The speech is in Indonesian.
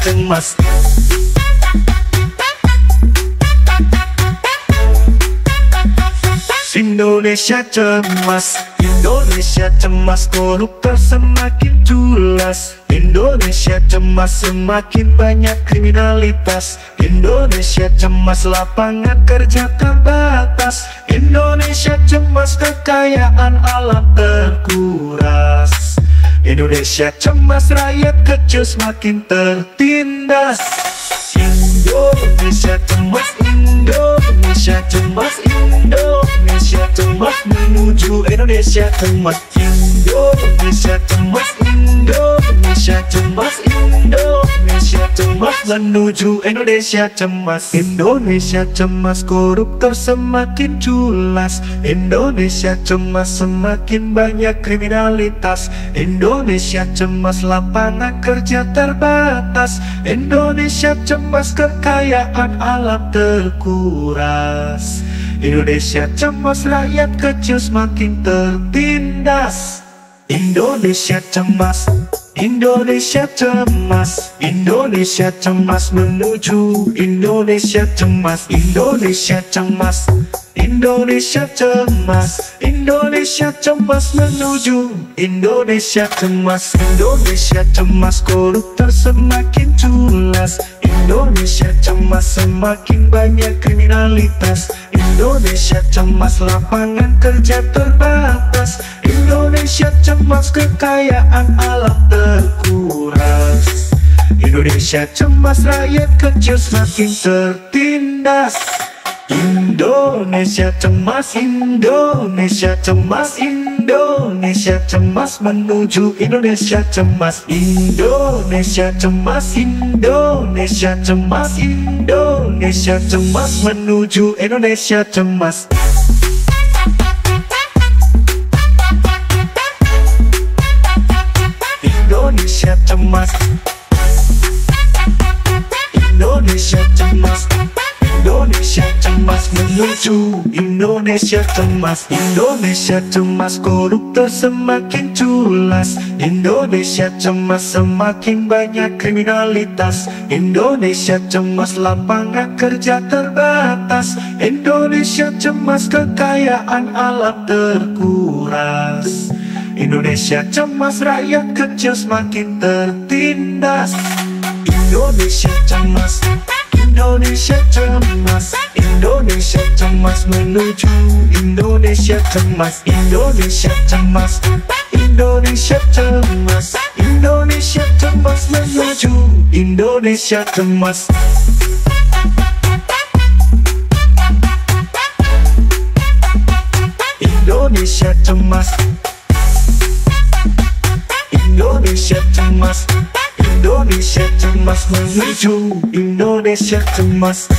cemas. Indonesia cemas, Indonesia cemas, koruptor semakin culas. Indonesia cemas, semakin banyak kriminalitas. Indonesia cemas, lapangan kerja terbatas. Indonesia cemas, kekayaan alam terkuras. Indonesia cemas, rakyat kecil semakin tertindas. Indonesia cemas, Indonesia cemas, Indonesia cemas, menuju Indonesia cemas. Indonesia cemas, Indonesia cemas, Indonesia cemas, menuju Indonesia cemas. Indonesia cemas, koruptor semakin culas. Indonesia cemas, semakin banyak kriminalitas. Indonesia cemas, lapangan kerja terbatas. Indonesia cemas, kekayaan alam terkuras. Indonesia cemas, rakyat kecil semakin tertindas. Indonesia cemas, Indonesia cemas, Indonesia cemas, menuju Indonesia cemas. Indonesia cemas, Indonesia cemas, Indonesia cemas, menuju Indonesia cemas. Indonesia cemas, koruptor semakin culas. Indonesia cemas, semakin banyak kriminalitas. Indonesia cemas, lapangan kerja terbatas. Indonesia cemas, kekayaan alam terkuras. Indonesia cemas, rakyat kecil semakin tertindas. Indonesia cemas, Indonesia cemas, Indonesia cemas, menuju Indonesia cemas. Indonesia cemas, Indonesia cemas, Indonesia cemas, menuju Indonesia cemas. Indonesia cemas, Indonesia cemas, Indonesia cemas, menuju Indonesia cemas. Indonesia cemas, koruptor semakin culas. Indonesia cemas, semakin banyak kriminalitas. Indonesia cemas, lapangan kerja terbatas. Indonesia cemas, kekayaan alam terkuras. Indonesia cemas, rakyat kecil semakin tertindas. Indonesia cemas, Indonesia cemas, Indonesia cemas, menuju Indonesia cemas. Indonesia cemas, Indonesia cemas, Indonesia cemas, menuju Indonesia cemas. Indonesia cemas, Indonesia cemas, Indonesia cemas, menuju Indonesia cemas.